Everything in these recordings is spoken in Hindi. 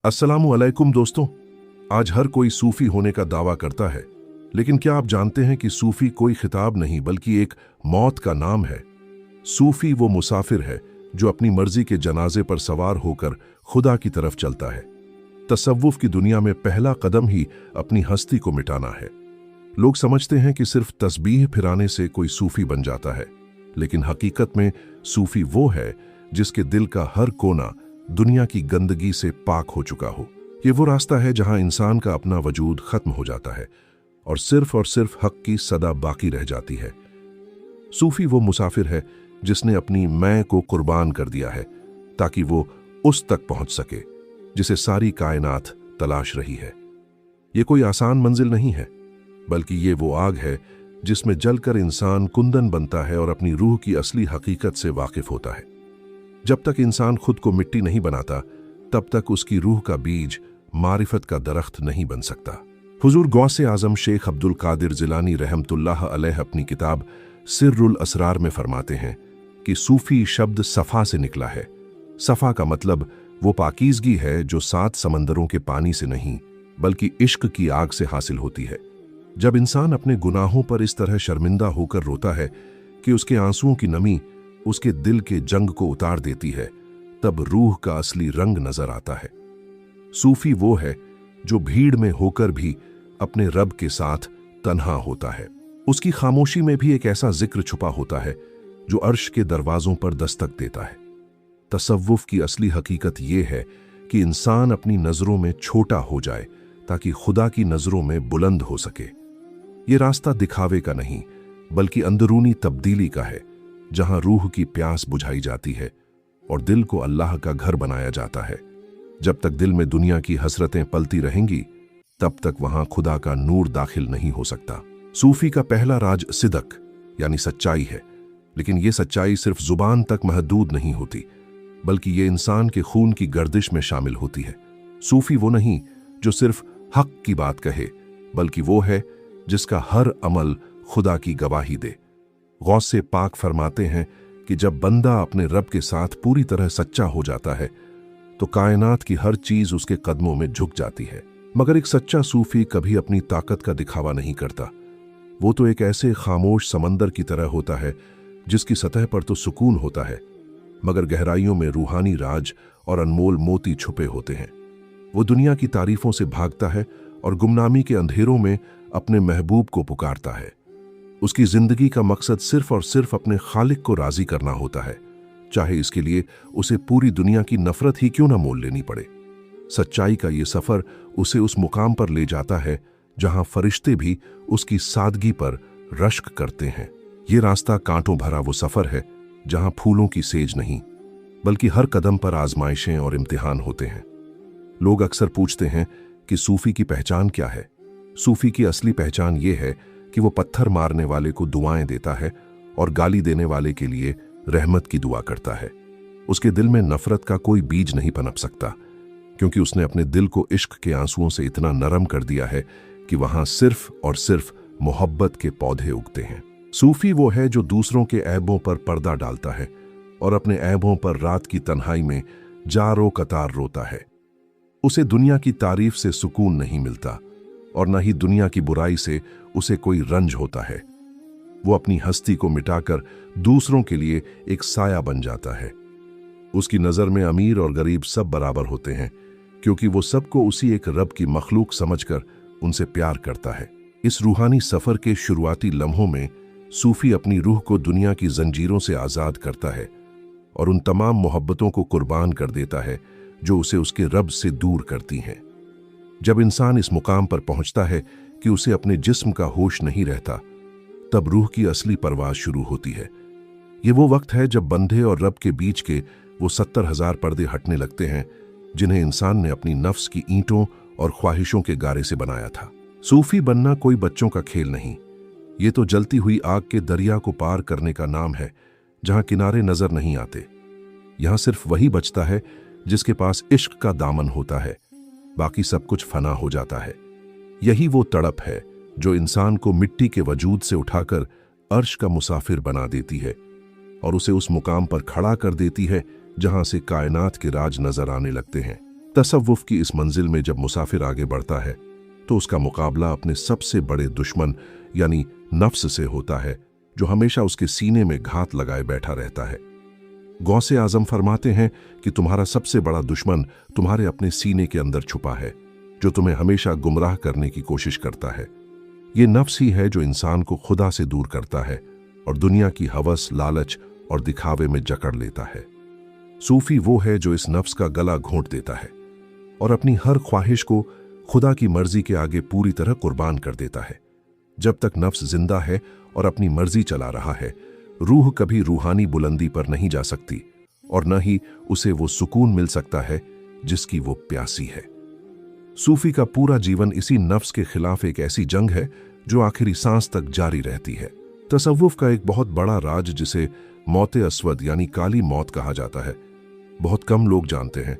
अस्सलामुअलैकुम दोस्तों। आज हर कोई सूफी होने का दावा करता है, लेकिन क्या आप जानते हैं कि सूफी कोई खिताब नहीं बल्कि एक मौत का नाम है। सूफी वो मुसाफिर है जो अपनी मर्जी के जनाजे पर सवार होकर खुदा की तरफ चलता है। तसव्वुफ की दुनिया में पहला कदम ही अपनी हस्ती को मिटाना है। लोग समझते हैं कि सिर्फ तस्बीह फिराने से कोई सूफी बन जाता है, लेकिन हकीकत में सूफी वो है जिसके दिल का हर कोना दुनिया की गंदगी से पाक हो चुका हो। ये वो रास्ता है जहां इंसान का अपना वजूद खत्म हो जाता है और सिर्फ हक की सदा बाकी रह जाती है। सूफी वो मुसाफिर है जिसने अपनी मैं को कुर्बान कर दिया है ताकि वो उस तक पहुंच सके जिसे सारी कायनात तलाश रही है। ये कोई आसान मंजिल नहीं है, बल्कि ये वो आग है जिसमें जलकर इंसान कुंदन बनता है और अपनी रूह की असली हकीकत से वाकिफ होता है। जब तक इंसान खुद को मिट्टी नहीं बनाता, तब तक उसकी रूह का बीज मारिफत का दरख्त नहीं बन सकता। हुजूर गौसे आजम शेख अब्दुल कादिर जिलानी रहमतुल्लाह अलैह अपनी किताब सिर्रुल असरार में फरमाते हैं कि सूफी शब्द सफ़ा से निकला है। सफ़ा का मतलब वो पाकीज़गी है जो 7 समंदरों के पानी से नहीं बल्कि इश्क की आग से हासिल होती है। जब इंसान अपने गुनाहों पर इस तरह शर्मिंदा होकर रोता है कि उसके आंसुओं की नमी उसके दिल के जंग को उतार देती है, तब रूह का असली रंग नजर आता है। सूफी वो है जो भीड़ में होकर भी अपने रब के साथ तन्हा होता है। उसकी खामोशी में भी एक ऐसा जिक्र छुपा होता है जो अर्श के दरवाजों पर दस्तक देता है। तसव्वुफ की असली हकीकत ये है कि इंसान अपनी नजरों में छोटा हो जाए ताकि खुदा की नजरों में बुलंद हो सके। ये रास्ता दिखावे का नहीं बल्कि अंदरूनी तब्दीली का है, जहां रूह की प्यास बुझाई जाती है और दिल को अल्लाह का घर बनाया जाता है। जब तक दिल में दुनिया की हसरतें पलती रहेंगी, तब तक वहां खुदा का नूर दाखिल नहीं हो सकता। सूफी का पहला राज सिदक यानी सच्चाई है, लेकिन यह सच्चाई सिर्फ जुबान तक महदूद नहीं होती, बल्कि ये इंसान के खून की गर्दिश में शामिल होती है। सूफी वो नहीं जो सिर्फ हक की बात कहे, बल्कि वो है जिसका हर अमल खुदा की गवाही दे। गौसे पाक फरमाते हैं कि जब बंदा अपने रब के साथ पूरी तरह सच्चा हो जाता है, तो कायनात की हर चीज उसके कदमों में झुक जाती है। मगर एक सच्चा सूफी कभी अपनी ताकत का दिखावा नहीं करता। वो तो एक ऐसे खामोश समंदर की तरह होता है जिसकी सतह पर तो सुकून होता है, मगर गहराइयों में रूहानी राज और अनमोल मोती छुपे होते हैं। वो दुनिया की तारीफों से भागता है और गुमनामी के अंधेरों में अपने महबूब को पुकारता है। उसकी जिंदगी का मकसद सिर्फ और सिर्फ अपने खालिक को राजी करना होता है, चाहे इसके लिए उसे पूरी दुनिया की नफरत ही क्यों ना मोल लेनी पड़े। सच्चाई का ये सफर उसे उस मुकाम पर ले जाता है जहां फरिश्ते भी उसकी सादगी पर रश्क करते हैं। ये रास्ता कांटों भरा वो सफर है जहां फूलों की सेज नहीं बल्कि हर कदम पर आजमाइशें और इम्तिहान होते हैं। लोग अक्सर पूछते हैं कि सूफी की पहचान क्या है। सूफी की असली पहचान ये है कि वो पत्थर मारने वाले को दुआएं देता है और गाली देने वाले के लिए रहमत की दुआ करता है। उसके दिल में नफरत का कोई बीज नहीं पनप सकता, क्योंकि उसने अपने दिल को इश्क के आंसुओं से इतना नरम कर दिया है कि वहां सिर्फ और सिर्फ मोहब्बत के पौधे उगते हैं। सूफी वो है जो दूसरों के ऐबों पर पर्दा डालता है और अपने ऐबों पर रात की तन्हाई में जारो कतार रोता है। उसे दुनिया की तारीफ से सुकून नहीं मिलता और न ही दुनिया की बुराई से उसे कोई रंज होता है। वो अपनी हस्ती को मिटाकर दूसरों के लिए एक साया बन जाता है। उसकी नज़र में अमीर और गरीब सब बराबर होते हैं, क्योंकि वो सबको उसी एक रब की मखलूक समझकर उनसे प्यार करता है। इस रूहानी सफ़र के शुरुआती लम्हों में सूफी अपनी रूह को दुनिया की जंजीरों से आज़ाद करता है और उन तमाम मोहब्बतों को कुर्बान कर देता है जो उसे उसके रब से दूर करती हैं। जब इंसान इस मुकाम पर पहुंचता है कि उसे अपने जिस्म का होश नहीं रहता, तब रूह की असली परवाज शुरू होती है। ये वो वक्त है जब बंधे और रब के बीच के वो 70,000 पर्दे हटने लगते हैं जिन्हें इंसान ने अपनी नफ्स की ईंटों और ख्वाहिशों के गारे से बनाया था। सूफी बनना कोई बच्चों का खेल नहीं, ये तो जलती हुई आग के दरिया को पार करने का नाम है, जहां किनारे नजर नहीं आते। यहां सिर्फ वही बचता है जिसके पास इश्क का दामन होता है, बाकी सब कुछ फना हो जाता है। यही वो तड़प है जो इंसान को मिट्टी के वजूद से उठाकर अर्श का मुसाफिर बना देती है और उसे उस मुकाम पर खड़ा कर देती है जहां से कायनात के राज नजर आने लगते हैं। तसव्वुफ की इस मंजिल में जब मुसाफिर आगे बढ़ता है तो उसका मुकाबला अपने सबसे बड़े दुश्मन यानी नफ्स से होता है, जो हमेशा उसके सीने में घात लगाए बैठा रहता है। गौसे आजम फरमाते हैं कि तुम्हारा सबसे बड़ा दुश्मन तुम्हारे अपने सीने के अंदर छुपा है, जो तुम्हें हमेशा गुमराह करने की कोशिश करता है। ये नफ्स ही है जो इंसान को खुदा से दूर करता है और दुनिया की हवस, लालच और दिखावे में जकड़ लेता है। सूफी वो है जो इस नफ्स का गला घोंट देता है और अपनी हर ख्वाहिश को खुदा की मर्जी के आगे पूरी तरह कुर्बान कर देता है। जब तक नफ्स जिंदा है और अपनी मर्जी चला रहा है, रूह कभी रूहानी बुलंदी पर नहीं जा सकती और न ही उसे वो सुकून मिल सकता है जिसकी वो प्यासी है। सूफी का पूरा जीवन इसी नफ्स के खिलाफ एक ऐसी जंग है जो आखिरी सांस तक जारी रहती है। तसव्वुफ का एक बहुत बड़ा राज, जिसे मौत अस्वद यानी काली मौत कहा जाता है, बहुत कम लोग जानते हैं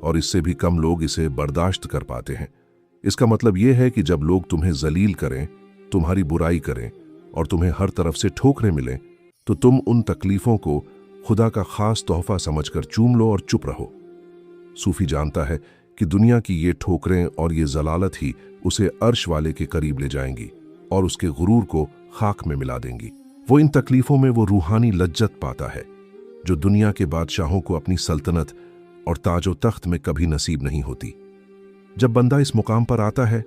और इससे भी कम लोग इसे बर्दाश्त कर पाते हैं। इसका मतलब यह है कि जब लोग तुम्हें जलील करें, तुम्हारी बुराई करें और तुम्हें हर तरफ से ठोकरें मिलें, तो तुम उन तकलीफों को खुदा का खास तोहफा समझकर चूम लो और चुप रहो। सूफी जानता है कि दुनिया की ये ठोकरें और ये जलालत ही उसे अर्श वाले के करीब ले जाएंगी और उसके गुरूर को खाक में मिला देंगी। वो इन तकलीफों में वो रूहानी लज्जत पाता है जो दुनिया के बादशाहों को अपनी सल्तनत और ताजो तख्त में कभी नसीब नहीं होती। जब बंदा इस मुकाम पर आता है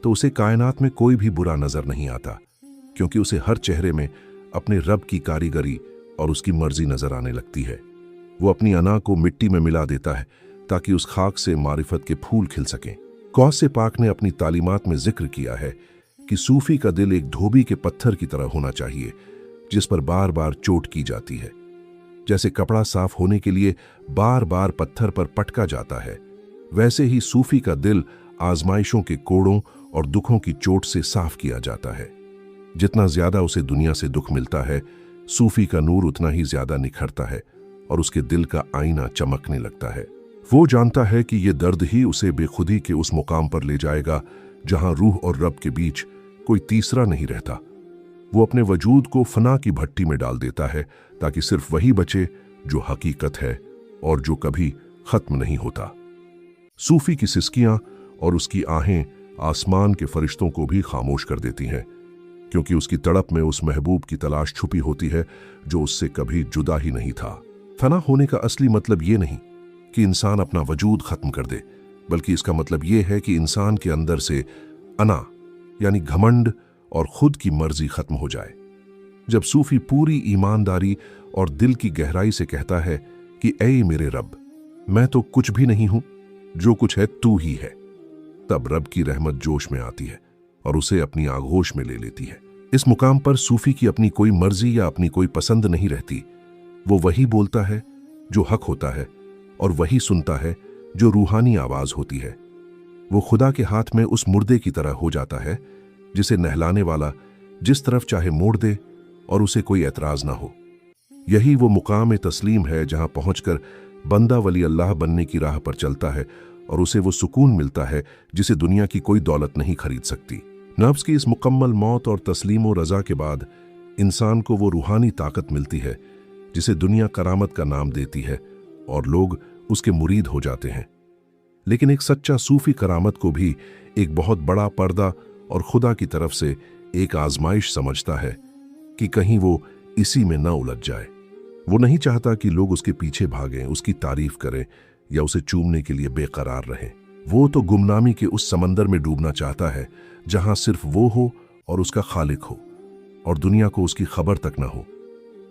तो उसे कायनात में कोई भी बुरा नजर नहीं आता, क्योंकि उसे हर चेहरे में अपने रब की कारीगरी और उसकी मर्जी नजर आने लगती है। वो अपनी अना को मिट्टी में मिला देता है ताकि उस खाक से मारिफत के फूल खिल सकें। गौसे पाक ने अपनी तालीमात में जिक्र किया है कि सूफी का दिल एक धोबी के पत्थर की तरह होना चाहिए, जिस पर बार बार चोट की जाती है। जैसे कपड़ा साफ होने के लिए बार बार पत्थर पर पटका जाता है, वैसे ही सूफी का दिल आजमाइशों के कोड़ों और दुखों की चोट से साफ किया जाता है। जितना ज्यादा उसे दुनिया से दुख मिलता है, सूफी का नूर उतना ही ज्यादा निखरता है और उसके दिल का आईना चमकने लगता है। वो जानता है कि ये दर्द ही उसे बेखुदी के उस मुकाम पर ले जाएगा जहां रूह और रब के बीच कोई तीसरा नहीं रहता। वो अपने वजूद को फना की भट्टी में डाल देता है ताकि सिर्फ वही बचे जो हकीकत है और जो कभी खत्म नहीं होता। सूफी की सिसकियां और उसकी आहें आसमान के फरिश्तों को भी खामोश कर देती हैं, क्योंकि उसकी तड़प में उस महबूब की तलाश छुपी होती है जो उससे कभी जुदा ही नहीं था। फना होने का असली मतलब ये नहीं कि इंसान अपना वजूद खत्म कर दे, बल्कि इसका मतलब ये है कि इंसान के अंदर से अना यानी घमंड और खुद की मर्जी खत्म हो जाए। जब सूफी पूरी ईमानदारी और दिल की गहराई से कहता है कि ऐ मेरे रब, मैं तो कुछ भी नहीं हूं, जो कुछ है तू ही है, तब रब की रहमत जोश में आती है और उसे अपनी आगोश में ले लेती है। इस मुकाम पर सूफी की अपनी कोई मर्जी या अपनी कोई पसंद नहीं रहती। वो वही बोलता है जो हक होता है और वही सुनता है जो रूहानी आवाज होती है। वो खुदा के हाथ में उस मुर्दे की तरह हो जाता है जिसे नहलाने वाला जिस तरफ चाहे मोड़ दे और उसे कोई एतराज ना हो। यही वो मुकाम तस्लीम है जहां पहुंचकर बंदा वली अल्लाह बनने की राह पर चलता है और उसे वो सुकून मिलता है जिसे दुनिया की कोई दौलत नहीं खरीद सकती। नफ्स की इस मुकम्मल मौत और तस्लीम और रजा के बाद इंसान को वो रूहानी ताकत मिलती है जिसे दुनिया करामत का नाम देती है और लोग उसके मुरीद हो जाते हैं। लेकिन एक सच्चा सूफी करामत को भी एक बहुत बड़ा पर्दा और खुदा की तरफ से एक आजमाइश समझता है कि कहीं वो इसी में न उलझ जाए। वो नहीं चाहता कि लोग उसके पीछे भागें, उसकी तारीफ करें या उसे चूमने के लिए बेकरार रहें। वो तो गुमनामी के उस समंदर में डूबना चाहता है जहां सिर्फ वो हो और उसका खालिक हो और दुनिया को उसकी खबर तक न हो।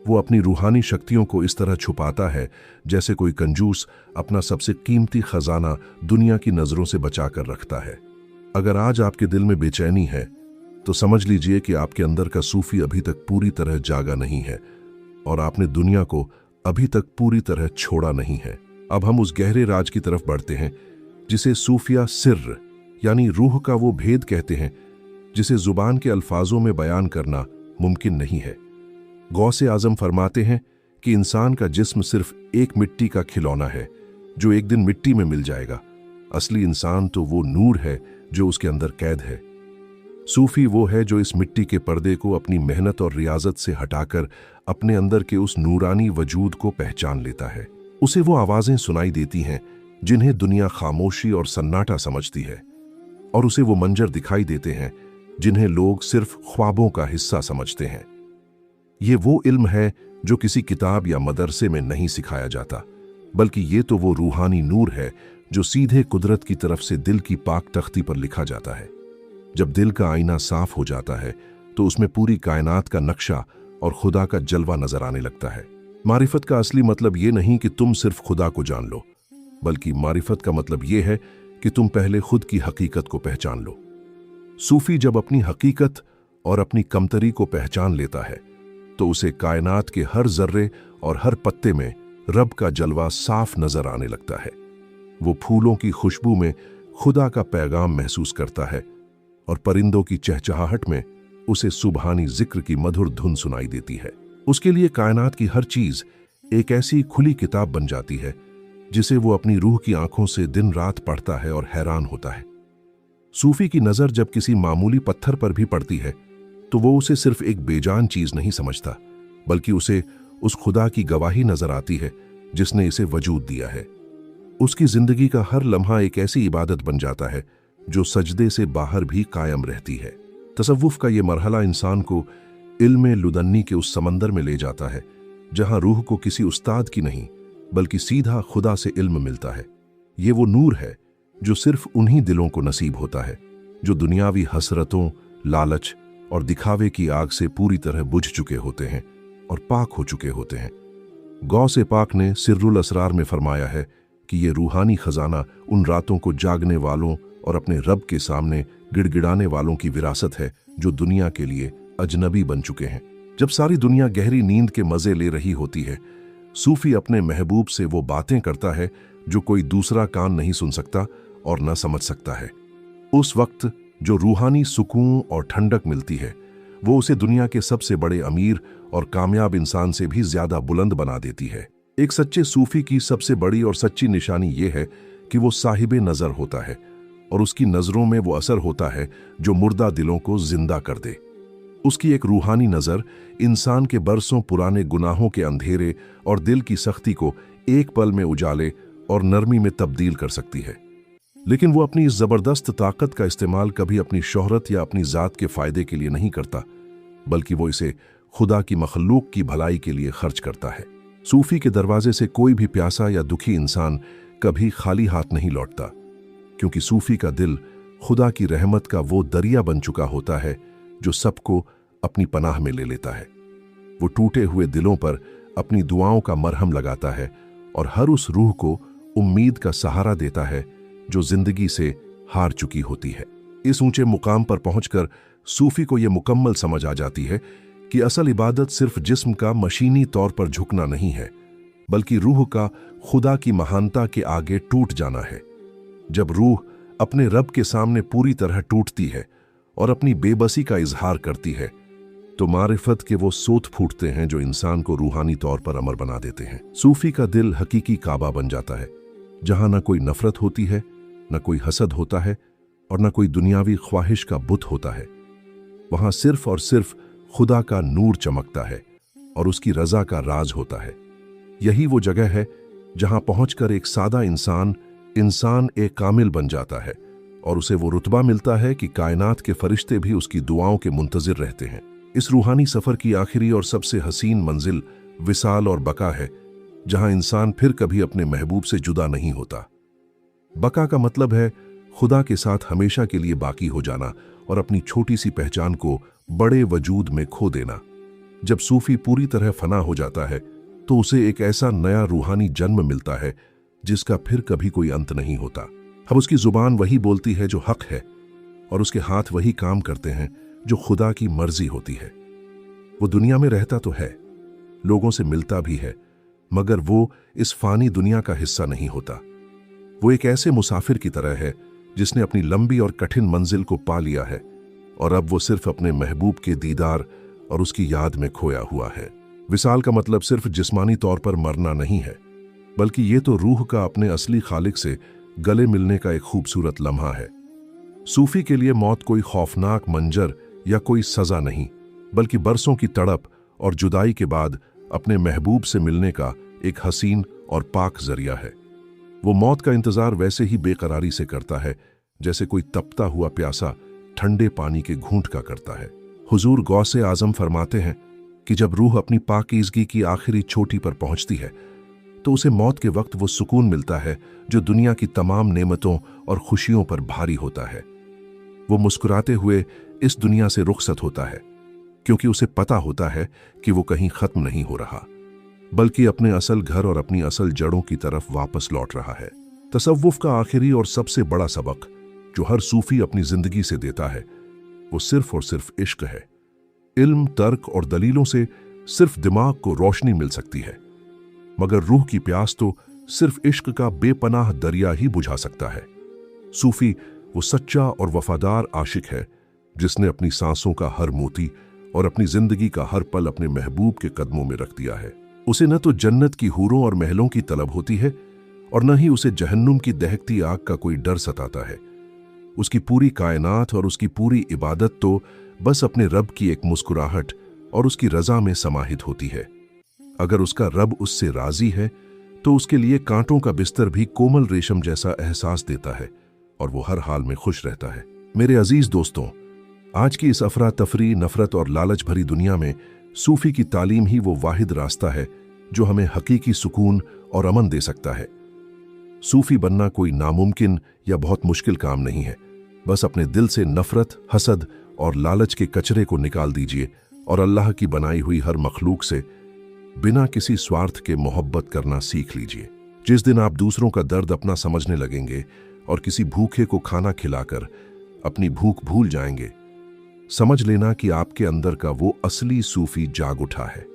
वो अपनी रूहानी शक्तियों को इस तरह छुपाता है जैसे कोई कंजूस अपना सबसे कीमती खजाना दुनिया की नजरों से बचा कर रखता है। अगर आज आपके दिल में बेचैनी है तो समझ लीजिए कि आपके अंदर का सूफी अभी तक पूरी तरह जागा नहीं है और आपने दुनिया को अभी तक पूरी तरह छोड़ा नहीं है। अब हम उस गहरे राज की तरफ बढ़ते हैं जिसे सूफिया सिर्र यानी रूह का वो भेद कहते हैं जिसे जुबान के अल्फाजों में बयान करना मुमकिन नहीं है। गौसे आजम फरमाते हैं कि इंसान का जिस्म सिर्फ एक मिट्टी का खिलौना है जो एक दिन मिट्टी में मिल जाएगा। असली इंसान तो वो नूर है जो उसके अंदर कैद है। सूफी वो है जो इस मिट्टी के पर्दे को अपनी मेहनत और रियाजत से हटाकर अपने अंदर के उस नूरानी वजूद को पहचान लेता है। उसे वो आवाजें सुनाई देती हैं जिन्हें दुनिया खामोशी और सन्नाटा समझती है, और उसे वो मंजर दिखाई देते हैं जिन्हें लोग सिर्फ ख्वाबों का हिस्सा समझते हैं। ये वो इल्म है जो किसी किताब या मदरसे में नहीं सिखाया जाता, बल्कि ये तो वो रूहानी नूर है जो सीधे कुदरत की तरफ से दिल की पाक तख्ती पर लिखा जाता है। जब दिल का आईना साफ हो जाता है तो उसमें पूरी कायनात का नक्शा और खुदा का जलवा नजर आने लगता है। मारिफत का असली मतलब ये नहीं कि तुम सिर्फ खुदा को जान लो, बल्कि मारिफत का मतलब ये है कि तुम पहले खुद की हकीकत को पहचान लो। सूफी जब अपनी हकीकत और अपनी कमतरी को पहचान लेता है तो उसे कायनात के हर जर्रे और हर पत्ते में रब का जलवा साफ नजर आने लगता है। वो फूलों की खुशबू में खुदा का पैगाम महसूस करता है और परिंदों की चहचहाहट में उसे सुबहानी जिक्र की मधुर धुन सुनाई देती है। उसके लिए कायनात की हर चीज एक ऐसी खुली किताब बन जाती है जिसे वो अपनी रूह की आंखों से दिन रात पढ़ता है और हैरान होता है। सूफी की नजर जब किसी मामूली पत्थर पर भी पड़ती है तो वो उसे सिर्फ एक बेजान चीज नहीं समझता, बल्कि उसे उस खुदा की गवाही नजर आती है जिसने इसे वजूद दिया है। उसकी जिंदगी का हर लम्हा एक ऐसी इबादत बन जाता है जो सजदे से बाहर भी कायम रहती है। तसव्वुफ का ये मरहला इंसान को इल्म लुदन्नी के उस समंदर में ले जाता है जहां रूह को किसी उस्ताद की नहीं बल्कि सीधा खुदा से इल्म मिलता है। ये वो नूर है जो सिर्फ उन्हीं दिलों को नसीब होता है जो दुनियावी हसरतों, लालच और दिखावे की आग से पूरी तरह बुझ चुके होते हैं और पाक हो चुके होते हैं। गौसे पाक ने सिर्रुल असरार में फरमाया है कि ये रूहानी खजाना उन रातों को जागने वालों और अपने रब के सामने गिड़गिड़ाने वालों की विरासत है जो दुनिया के लिए अजनबी बन चुके हैं। जब सारी दुनिया गहरी नींद के मजे ले रही होती है, सूफी अपने महबूब से वो बातें करता है जो कोई दूसरा कान नहीं सुन सकता और न समझ सकता है। उस वक्त जो रूहानी सुकून और ठंडक मिलती है वो उसे दुनिया के सबसे बड़े अमीर और कामयाब इंसान से भी ज्यादा बुलंद बना देती है। एक सच्चे सूफी की सबसे बड़ी और सच्ची निशानी ये है कि वो साहिबे नजर होता है और उसकी नजरों में वो असर होता है जो मुर्दा दिलों को जिंदा कर दे। उसकी एक रूहानी नजर इंसान के बरसों पुराने गुनाहों के अंधेरे और दिल की सख्ती को एक पल में उजाले और नरमी में तब्दील कर सकती है। लेकिन वो अपनी इस जबरदस्त ताकत का इस्तेमाल कभी अपनी शोहरत या अपनी जात के फायदे के लिए नहीं करता, बल्कि वो इसे खुदा की मखलूक की भलाई के लिए खर्च करता है। सूफी के दरवाजे से कोई भी प्यासा या दुखी इंसान कभी खाली हाथ नहीं लौटता, क्योंकि सूफी का दिल खुदा की रहमत का वो दरिया बन चुका होता है जो सबको अपनी पनाह में ले लेता है। वो टूटे हुए दिलों पर अपनी दुआओं का मरहम लगाता है और हर उस रूह को उम्मीद का सहारा देता है जो जिंदगी से हार चुकी होती है। इस ऊंचे मुकाम पर पहुंचकर सूफी को यह मुकम्मल समझ आ जाती है कि असल इबादत सिर्फ जिस्म का मशीनी तौर पर झुकना नहीं है, बल्कि रूह का खुदा की महानता के आगे टूट जाना है। जब रूह अपने रब के सामने पूरी तरह टूटती है और अपनी बेबसी का इजहार करती है तो मारिफत के वो सोत फूटते हैं जो इंसान को रूहानी तौर पर अमर बना देते हैं। सूफी का दिल हकीकी काबा बन जाता है, जहां ना कोई नफरत होती है, न कोई हसद होता है और न कोई दुनियावी ख्वाहिश का बुत होता है। वहां सिर्फ और सिर्फ खुदा का नूर चमकता है और उसकी रजा का राज होता है। यही वो जगह है जहां पहुंचकर एक सादा इंसान एक कामिल बन जाता है और उसे वो रुतबा मिलता है कि कायनात के फरिश्ते भी उसकी दुआओं के मुंतजिर रहते हैं। इस रूहानी सफर की आखिरी और सबसे हसीन मंजिल विसाल और बका है, जहां इंसान फिर कभी अपने महबूब से जुदा नहीं होता। बका का मतलब है खुदा के साथ हमेशा के लिए बाकी हो जाना और अपनी छोटी सी पहचान को बड़े वजूद में खो देना। जब सूफी पूरी तरह फना हो जाता है तो उसे एक ऐसा नया रूहानी जन्म मिलता है जिसका फिर कभी कोई अंत नहीं होता। अब उसकी जुबान वही बोलती है जो हक है और उसके हाथ वही काम करते हैं जो खुदा की मर्जी होती है। वो दुनिया में रहता तो है, लोगों से मिलता भी है, मगर वो इस फानी दुनिया का हिस्सा नहीं होता। वो एक ऐसे मुसाफिर की तरह है जिसने अपनी लंबी और कठिन मंजिल को पा लिया है और अब वो सिर्फ अपने महबूब के दीदार और उसकी याद में खोया हुआ है। विसाल का मतलब सिर्फ जिस्मानी तौर पर मरना नहीं है, बल्कि ये तो रूह का अपने असली खालिक से गले मिलने का एक खूबसूरत लम्हा है। सूफी के लिए मौत कोई खौफनाक मंजर या कोई सजा नहीं, बल्कि बरसों की तड़प और जुदाई के बाद अपने महबूब से मिलने का एक हसीन और पाक जरिया है। वो मौत का इंतजार वैसे ही बेकरारी से करता है जैसे कोई तपता हुआ प्यासा ठंडे पानी के घूंट का करता है। हुजूर गौसे आजम फरमाते हैं कि जब रूह अपनी पाकीज़गी की आखिरी चोटी पर पहुंचती है तो उसे मौत के वक्त वो सुकून मिलता है जो दुनिया की तमाम नेमतों और खुशियों पर भारी होता है। वो मुस्कुराते हुए इस दुनिया से रुखसत होता है क्योंकि उसे पता होता है कि वो कहीं खत्म नहीं हो रहा, बल्कि अपने असल घर और अपनी असल जड़ों की तरफ वापस लौट रहा है। तसव्वुफ का आखिरी और सबसे बड़ा सबक जो हर सूफी अपनी जिंदगी से देता है वो सिर्फ और सिर्फ इश्क है। इल्म, तर्क और दलीलों से सिर्फ दिमाग को रोशनी मिल सकती है, मगर रूह की प्यास तो सिर्फ इश्क का बेपनाह दरिया ही बुझा सकता है। सूफी वो सच्चा और वफादार आशिक है जिसने अपनी सांसों का हर मोती और अपनी जिंदगी का हर पल अपने महबूब के कदमों में रख दिया है। उसे न तो जन्नत की हूरों और महलों की तलब होती है और न ही उसे जहन्नुम की दहकती आग का कोई डर सताता है। उसकी पूरी कायनात और उसकी पूरी इबादत तो बस अपने रब की एक मुस्कुराहट और उसकी रजा में समाहित होती है। अगर उसका रब उससे राजी है तो उसके लिए कांटों का बिस्तर भी कोमल रेशम जैसा एहसास देता है और वो हर हाल में खुश रहता है। मेरे अजीज दोस्तों, आज की इस अफरा तफरी, नफरत और लालच भरी दुनिया में सूफी की तालीम ही वो वाहिद रास्ता है जो हमें हकीकी सुकून और अमन दे सकता है। सूफी बनना कोई नामुमकिन या बहुत मुश्किल काम नहीं है। बस अपने दिल से नफरत, हसद और लालच के कचरे को निकाल दीजिए और अल्लाह की बनाई हुई हर मखलूक से बिना किसी स्वार्थ के मोहब्बत करना सीख लीजिए। जिस दिन आप दूसरों का दर्द अपना समझने लगेंगे और किसी भूखे को खाना खिलाकर अपनी भूख भूल जाएंगे, समझ लेना कि आपके अंदर का वो असली सूफी जाग उठा है।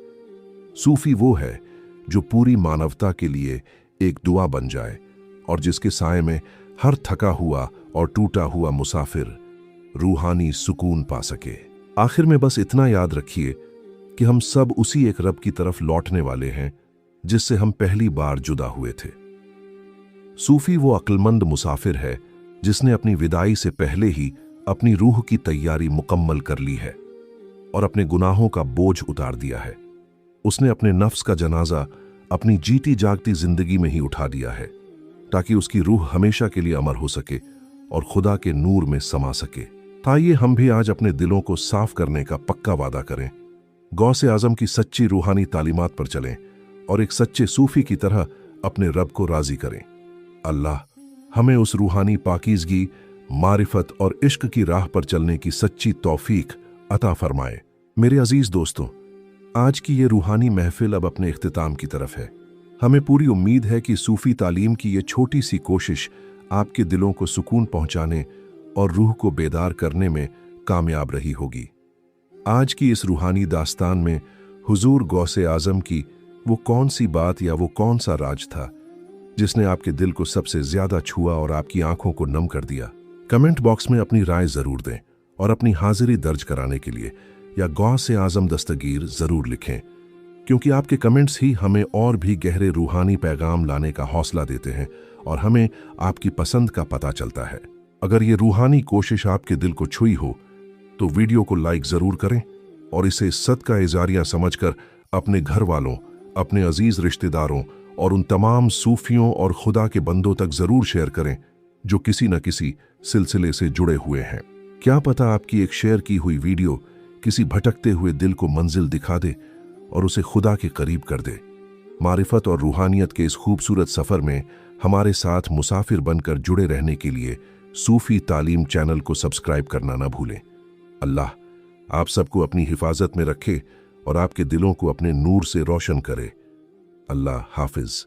सूफी वो है जो पूरी मानवता के लिए एक दुआ बन जाए और जिसके साए में हर थका हुआ और टूटा हुआ मुसाफिर रूहानी सुकून पा सके। आखिर में बस इतना याद रखिए कि हम सब उसी एक रब की तरफ लौटने वाले हैं जिससे हम पहली बार जुदा हुए थे। सूफी वो अक्लमंद मुसाफिर है जिसने अपनी विदाई से पहले ही अपनी रूह की तैयारी मुकम्मल कर ली है और अपने गुनाहों का बोझ उतार दिया है। उसने अपने नफ्स का जनाजा अपनी जीती जागती जिंदगी में ही उठा दिया है ताकि उसकी रूह हमेशा के लिए अमर हो सके और खुदा के नूर में समा सके। आइए हम भी आज अपने दिलों को साफ करने का पक्का वादा करें, गौसे आजम की सच्ची रूहानी तालीमात पर चलें और एक सच्चे सूफी की तरह अपने रब को राजी करें। अल्लाह हमें उस रूहानी पाकीज़गी, मारिफत और इश्क की राह पर चलने की सच्ची तौफीक अता फरमाए। मेरे अजीज दोस्तों, आज की ये रूहानी महफिल अब अपने इख्तिताम की तरफ है। हमें पूरी उम्मीद है कि सूफी तालीम की ये छोटी सी कोशिश आपके दिलों को सुकून पहुंचाने और रूह को बेदार करने में कामयाब रही होगी। आज की इस रूहानी दास्तान में हुजूर गौसे आजम की वो कौन सी बात या वो कौन सा राज था जिसने आपके दिल को सबसे ज्यादा छुआ और आपकी आंखों को नम कर दिया? कमेंट बॉक्स में अपनी राय जरूर दें और अपनी हाजिरी दर्ज कराने के लिए या गौसे आजम दस्तगीर जरूर लिखें, क्योंकि आपके कमेंट्स ही हमें और भी गहरे रूहानी पैगाम लाने का हौसला देते हैं और हमें आपकी पसंद का पता चलता है। अगर ये रूहानी कोशिश आपके दिल को छुई हो तो वीडियो को लाइक जरूर करें और इसे सदका इजारिया समझकर अपने घर वालों, अपने अजीज रिश्तेदारों और उन तमाम सूफियों और खुदा के बंदों तक जरूर शेयर करें जो किसी न किसी सिलसिले से जुड़े हुए हैं। क्या पता आपकी एक शेयर की हुई वीडियो किसी भटकते हुए दिल को मंजिल दिखा दे और उसे खुदा के करीब कर दे। मारिफत और रूहानियत के इस खूबसूरत सफर में हमारे साथ मुसाफिर बनकर जुड़े रहने के लिए सूफी तालीम चैनल को सब्सक्राइब करना ना भूलें। अल्लाह आप सबको अपनी हिफाजत में रखे और आपके दिलों को अपने नूर से रोशन करे। अल्लाह हाफिज।